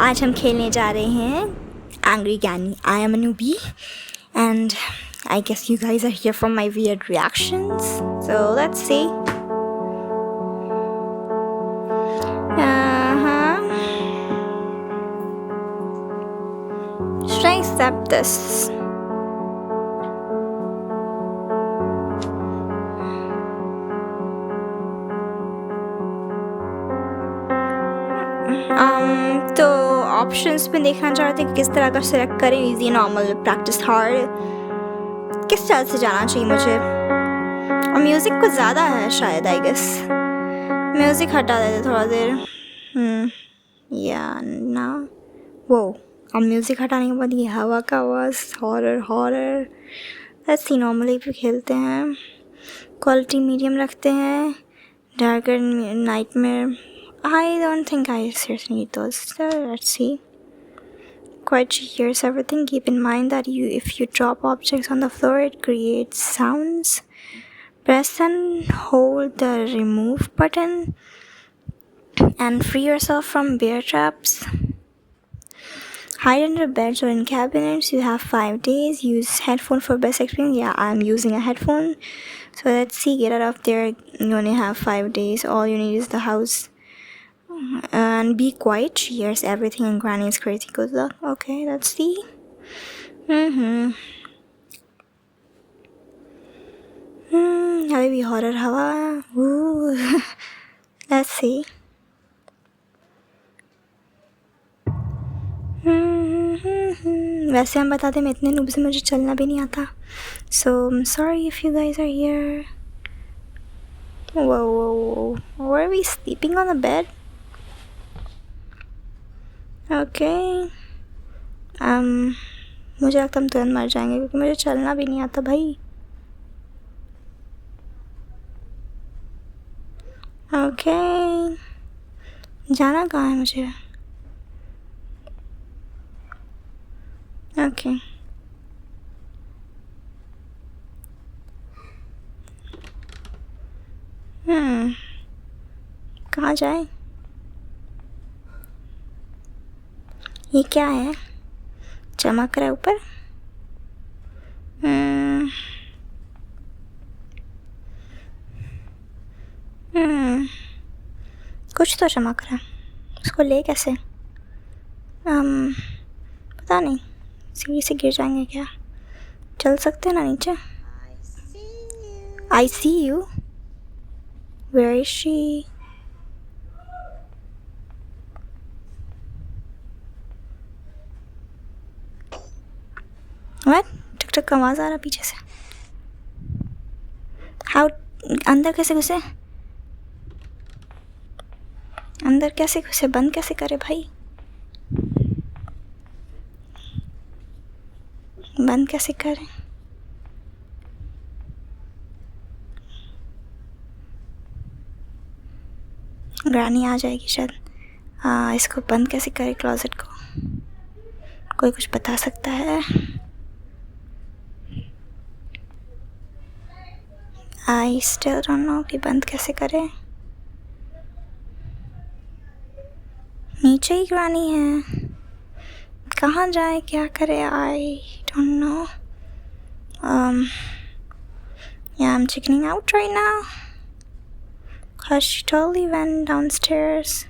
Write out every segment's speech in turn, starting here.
आज हम खेलने जा रहे हैं एंग्री ज्ञानी. I am a newbie and I guess you guys are here for my weird reactions. So let's see. Should I accept this? तो ऑप्शंस में देखना चाहते हैं कि किस तरह का सिलेक्ट करें. Easy, normal, practice, hard. किस तरह से जाना चाहिए मुझे. और म्यूज़िक कुछ ज़्यादा है शायद. आई गेस म्यूज़िक हटा देते थोड़ा देर. या ना वो अब म्यूज़िक हटाने के बाद ये हवा का आवाज़. हॉरर. Let's see. नॉर्मली भी खेलते हैं. क्वालिटी मीडियम रखते हैं. डार्कर नाइट में I don't think I seriously need those. So let's see. Quiet hears everything. Keep in mind that if you drop objects on the floor, it creates sounds. Press and hold the remove button and free yourself from bear traps. Hide under beds or in cabinets. You have 5 days. Use headphone for best experience. Yeah, I'm using a headphone. So let's see. Get out of there. You only have 5 days. All you need is the house. And be quiet. She hears everything and Granny is crazy. Good luck. Okay, let's see. Maybe horror hawa. Ooh. Let's see. वैसे हम बता दें मैं इतने noob से मुझे चलना भी नहीं आता. So I'm sorry if you guys are here. Whoa. Were we sleeping on the bed? Okay. मुझे लगता हम तुरंत मर जाएंगे क्योंकि मुझे चलना भी नहीं आता भाई. ओके. जाना कहाँ है मुझे. ओके. कहाँ जाए. ये क्या है. चमक रहा है ऊपर. कुछ तो चमक रहा है. उसको ले कैसे. पता नहीं. सीढ़ी से गिर जाएंगे क्या. चल सकते हैं ना नीचे. I see you. Where is she? What? टक टक का आवाज़ आ रहा पीछे से. How? अंदर कैसे घुसे. अंदर कैसे घुसे. बंद कैसे करे भाई. बंद कैसे करे. ग्रानी आ जाएगी शायद. इसको बंद कैसे करे क्लोजेट को. कोई कुछ बता सकता है. I still don't know कि बंद कैसे करें. नीचे ही ग्रानी है. कहाँ जाए क्या करे. I don't know. Yeah, I'm chickening out right now. Cause she totally went downstairs.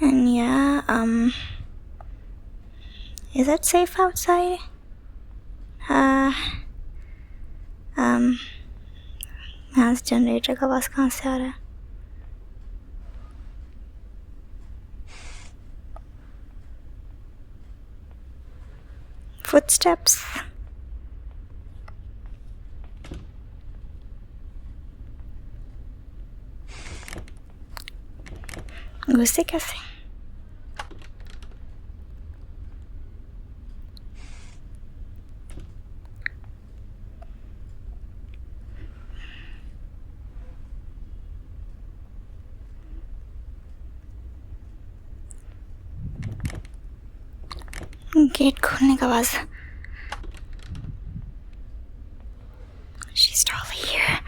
And yeah, is it safe outside? यहाँ से जनरेटर का आवाज़ कहाँ से आ रहा है. Footsteps. घुसे कैसे. गेट खोलने का आवाज़. She's totally here.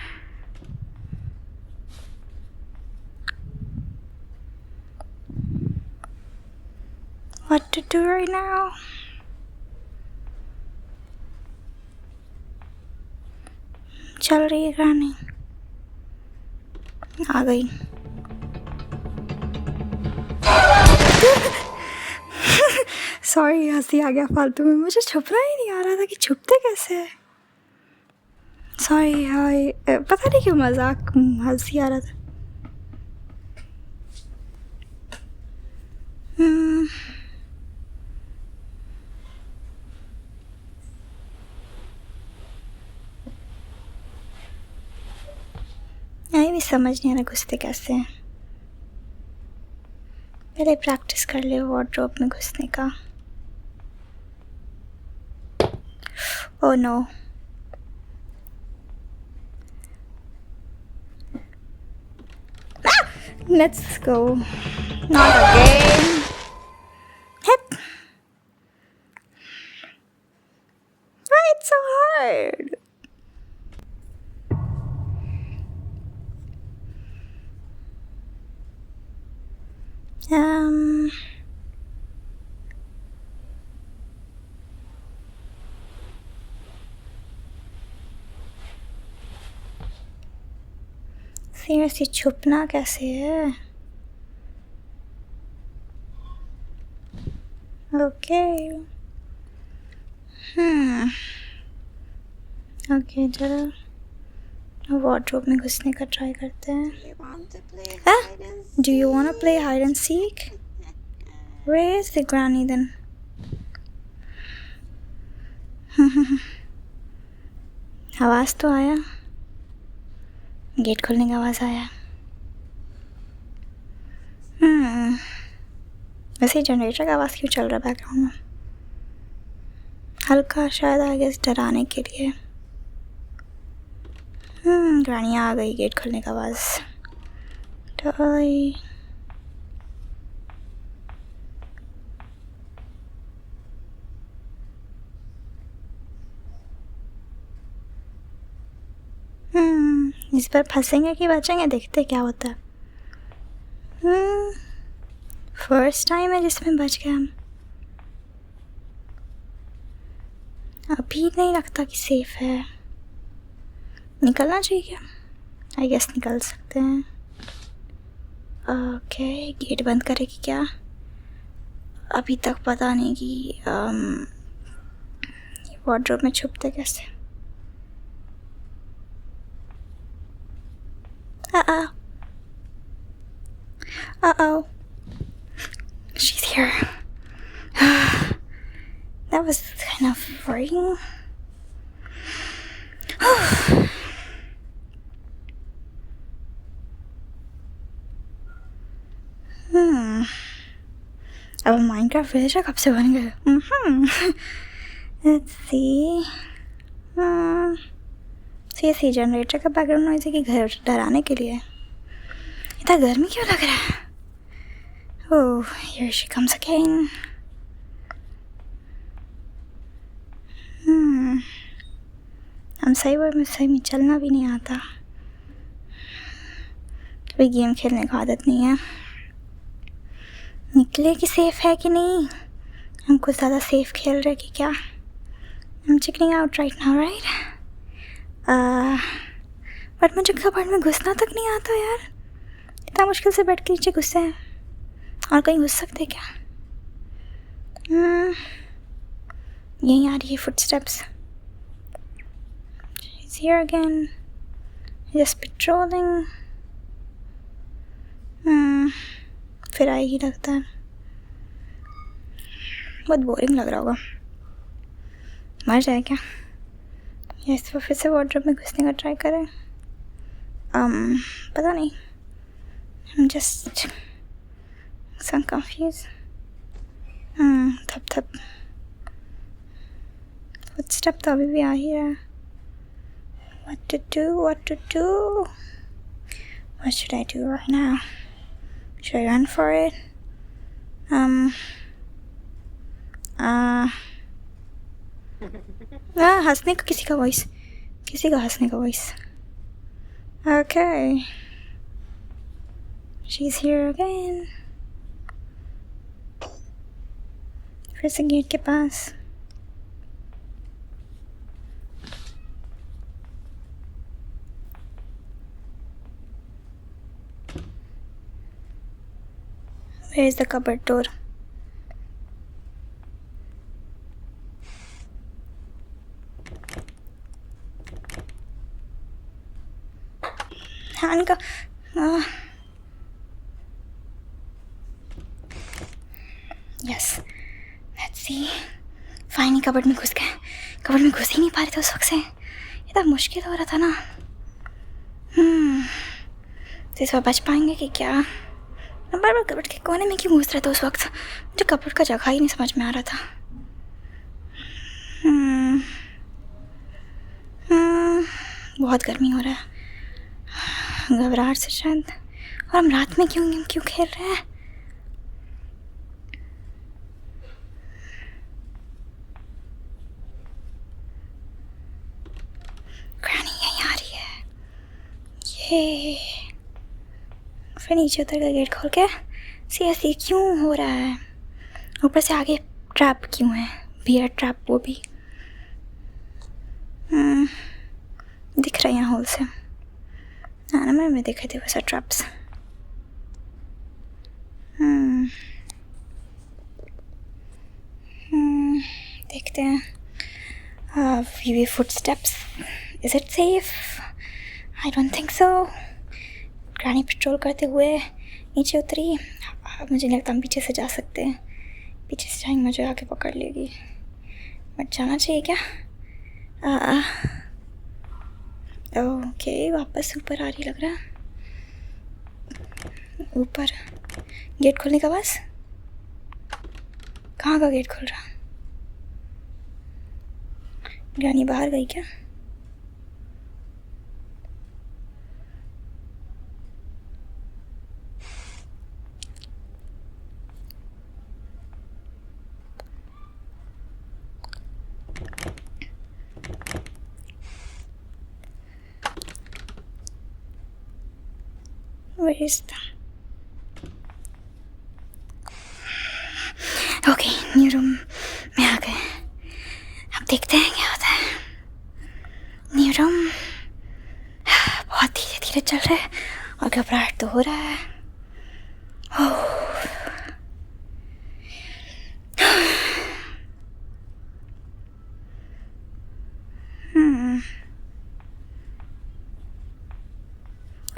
what to do right now. चल रही है गानी, आ गई। सॉरी, हंसी आ गया फालतू में, मुझे छुपना ही नहीं आ रहा था कि छुपते कैसे है। सॉरी, हाय, पता नहीं क्यों मजाक हंसी आ रहा था। नहीं भी समझ नहीं आ रहा घुसते कैसे हैं। पहले प्रैक्टिस कर ले वार्डरोब में घुसने का। Oh no, let's go, not again. Hip. Why it's so hard? Seriously छुपना कैसे है? ओके, ओके, चलो वार्डरोब में घुसने का ट्राई करते हैं। Do you want to play hide and seek? Where is the granny then? आवाज़ तो आया, गेट खोलने का आवाज़ आया। वैसे जनरेटर का आवाज़ क्यों चल रहा है बैकग्राउंड में? हल्का, शायद आई गेस डराने के लिए। ग्रानी आ गई, गेट खोलने का आवाज़। टॉय, इस पर फंसेंगे कि बचेंगे, देखते क्या होता है। फर्स्ट टाइम है जिसमें बच गए हम। अभी नहीं लगता कि सेफ है। निकलना चाहिए क्या? आई गेस निकल सकते हैं। ओके, गेट बंद करेगी क्या? अभी तक पता नहीं कि वार्डरोब में छुपते कैसे। Uh-oh. She's here. That was kind of worrying. अब माइनक्राफ्ट विलेजर कब से बन गए? Let's see. सी जनरेटर का बैकग्राउंड नॉइज़ है कि घर डराने के लिए? इतना गर्मी क्यों लग रहा है? Oh, here she comes again. हम सही में चलना भी नहीं आता। कभी गेम खेलने का आदत नहीं है। निकले कि सेफ है कि नहीं? हम कुछ ज़्यादा सेफ खेल रहे कि क्या? I'm checking out right now, right? But मुझे कबर्ड में घुसना तक नहीं आता यार। इतना मुश्किल से बैठ के नीचे घुसे हैं, और कहीं घुस सकते क्या? यहीं आ रही है footsteps. She's here again. Just patrolling. फिर आई ही लगता है। बहुत बोरिंग लग रहा होगा। मर जाए क्या? इस पर फिर से वार्डरोब में घुसने का ट्राई करें। पता नहीं। I'm just so confused. थप फुटस्टेप तो अभी भी आ ही रहा है। What to do? What should I do right now? Should I run for it? हंसने का किसी का हंसने का voice. Okay. She's here again. फिर से गेट के पास। Where is the cupboard door? Hand का yes, let's see. Finally cupboard में घुस गए। कबर्ड में घुस ही नहीं पा रहे थे उस वक्त से, इतना मुश्किल हो रहा था ना। तो इस बार बच पाएंगे कि क्या? मैं बार बार कबर्ड के कोने में क्यों घुस रहा था उस वक्त? मुझे कबर्ड का जगह ही नहीं समझ में आ रहा था। बहुत गर्मी हो रहा है, घबराहट से शायद। और हम रात में क्यों खेल रहे हैं? ग्रैनी यहीं आ रही है। ये फिर नीचे उतर कर गेट खोल के सीरियसली क्यों हो रहा है? ऊपर से आगे ट्रैप क्यों है? बियर ट्रैप, वो भी दिख रहा है यहाँ होल से। ना मैं देखे थे वैसा ट्रैप्स। देखते हैं। We footsteps, is it safe? I don't think so. Granny patrol करते हुए नीचे उतरी। मुझे लगता हम पीछे से जा सकते हैं। पीछे से जाएंगे, मुझे आके पकड़ लेगी। बट जाना चाहिए क्या? ओके, वापस ऊपर आ रही लग रहा है। ऊपर गेट खोलने का बस। कहाँ का गेट खुल रहा? ग्रैनी बाहर गई क्या? Where is the... okay, new room में आ गए। अब देखते हैं क्या होता है। न्यू रूम बहुत धीरे धीरे चल रहा है और घबराहट तो हो रहा है।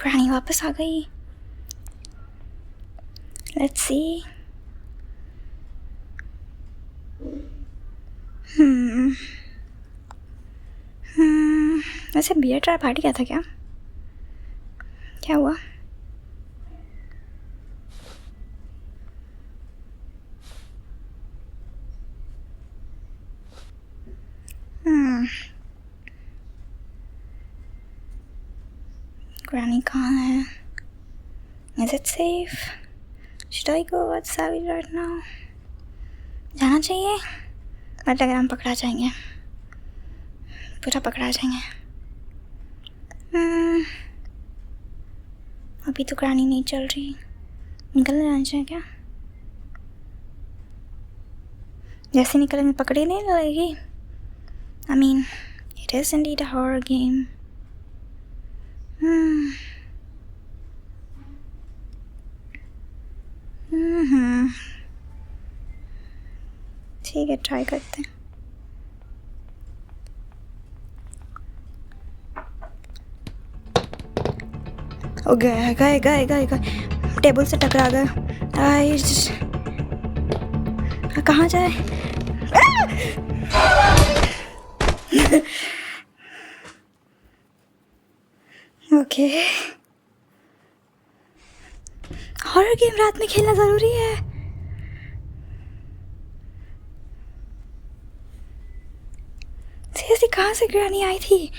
ग्रैनी वापस आ गई। Let's see. वैसे बियर ट्रैप हट गया था क्या? क्या हुआ? ग्रैनी कहाँ है? Is it safe? Should I go outside right now? जाना चाहिए? बट अगर हम पकड़ा जाएंगे, पूरा पकड़ा जाएंगे। अभी तो ग्रैनी नहीं चल रही, निकलने जाना चाहिए क्या? जैसे निकलेंगे पकड़ी नहीं लगेगी। I mean, it is indeed a horror game. ठीक है, ट्राई करते हैं। ओ गए टेबल से टकरा गए। कहाँ जाए? ओके, हॉरर गेम रात में खेलना जरूरी है। सीरियसली कहाँ से ग्रैनी आई थी?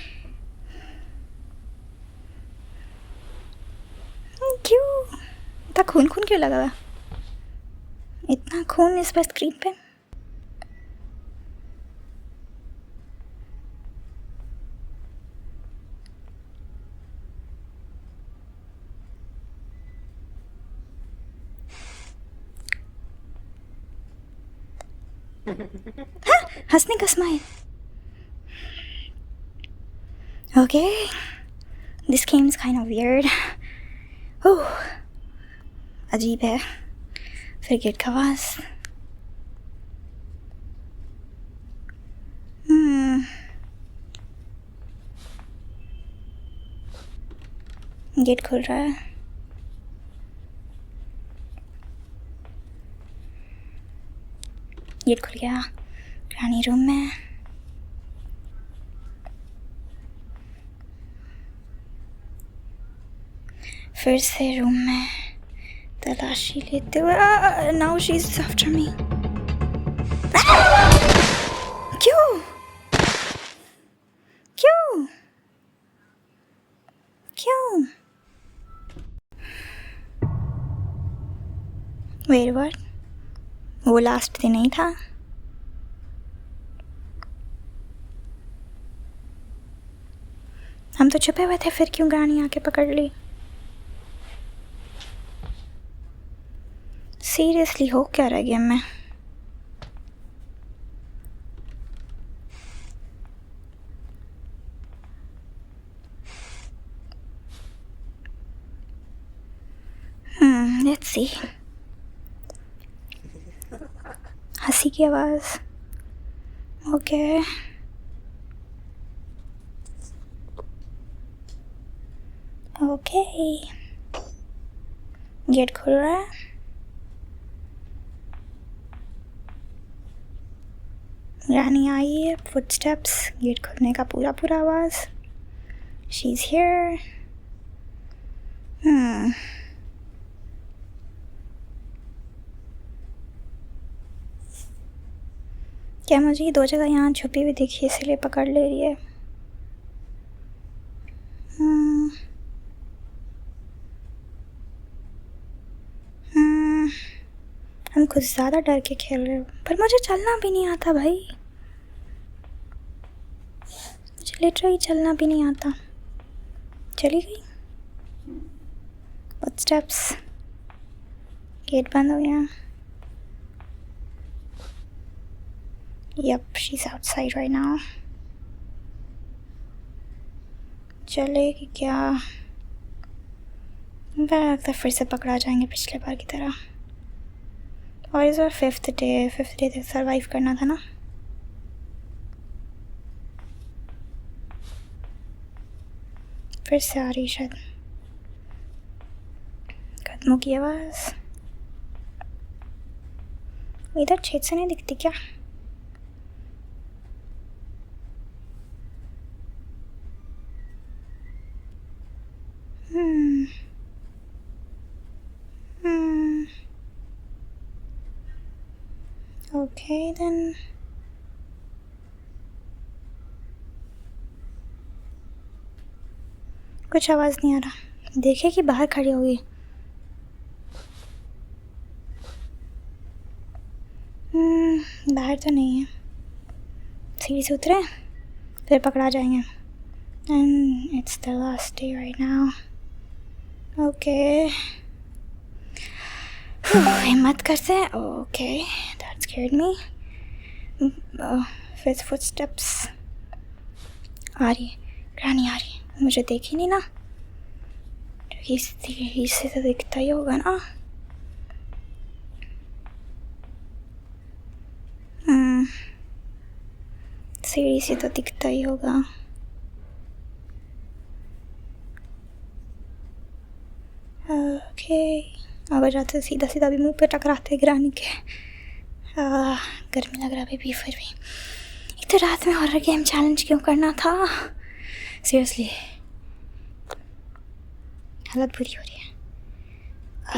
क्यों इतना खून क्यों लगा हुआ? इतना खून इस पर स्क्रीन पे? हाँ, हंसने का smile. Okay, this game is kind of weird. अजीब है. फिर गेट का आवाज. गेट खुल रहा है. गेट खुल गया. रानी रूम में. फिर से रूम में तलाशी लेते हुए. Now she is after me. क्यों क्यों क्यों? Wait what? वो लास्ट दिन नहीं था? हम तो छुपे हुए थे, फिर क्यों ग्रानी आके पकड़ ली? सीरियसली हो क्या रहा गेम में? Let's see. हंसी की आवाज. ओके. ओके. गेट खुल रहा है. रानी आई है. फुटस्टेप्स. गेट खुलने का पूरा आवाज. She is here. क्या मुझे ये दो जगह यहाँ छुपी हुई दिखी इसलिए पकड़ ले रही है? हम कुछ ज़्यादा डर के खेल रहे हो. पर मुझे चलना भी नहीं आता भाई. मुझे लिटरली चलना भी नहीं आता. चली गई. फुटस्टेप्स. गेट बंद हो गया. Yep, she's outside right now. चलेगी क्या? मुझे लगता है फिर से पकड़ा जाएंगे पिछले बार की तरह. और इस बार फिफ्थ डे तक सरवाइव करना था ना. फिर से आ रही शायद कदमों की आवाज. इधर छेद से नहीं दिखती क्या? Okay then. कुछ आवाज नहीं आ रहा. देखे कि बाहर खड़ी होगी. बाहर तो नहीं है. सीढ़ी से उतरे फिर पकड़ा जाएंगे. And it's the last day right now. Okay. हिम्मत करते हैं. Okay, that scared me. With footsteps. आ रही रानी आ रही. मुझे देखी नहीं ना. इससे तो दिखता ही होगा ना. सीढ़ी से तो दिखता ही होगा. ओके. अगर जाते सीधा भी मुंह पे टकराते ग्रानी के. गर्मी लग रहा बेबी. फिर भी एक तो रात में हॉरर गेम चैलेंज क्यों करना था? सीरियसली हालत बुरी हो रही है.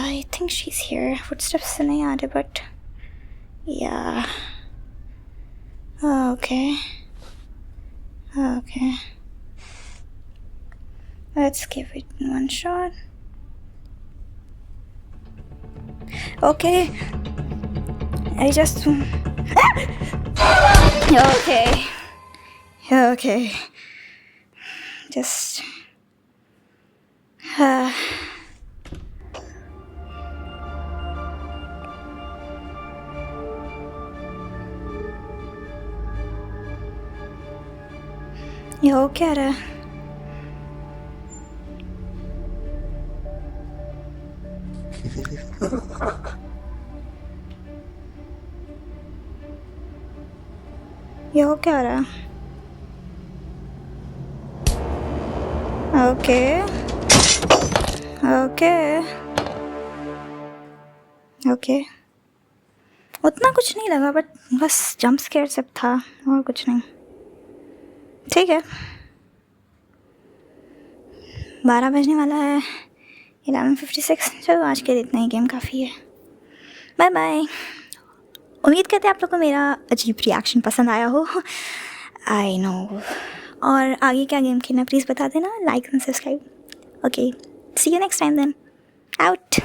I think she is here. Footsteps से नहीं आ रहे बट या. Okay. Let's give it one shot. Okay. I just. Okay. Just. ये हो क्या रहा है? ये हो क्या रहा है? ओके ओके ओके, उतना कुछ नहीं लगा, बट बस जंप स्केयर सब था और कुछ नहीं। ठीक है, 12 बजने वाला है, 11:56। चलो आज के लिए इतना ही गेम काफ़ी है। Bye bye. उम्मीद करते हैं आप लोग को मेरा अजीब रिएक्शन पसंद आया हो। I know. और आगे क्या गेम खेलना प्लीज़ बता देना, like and subscribe. Okay, see you next time then. Out.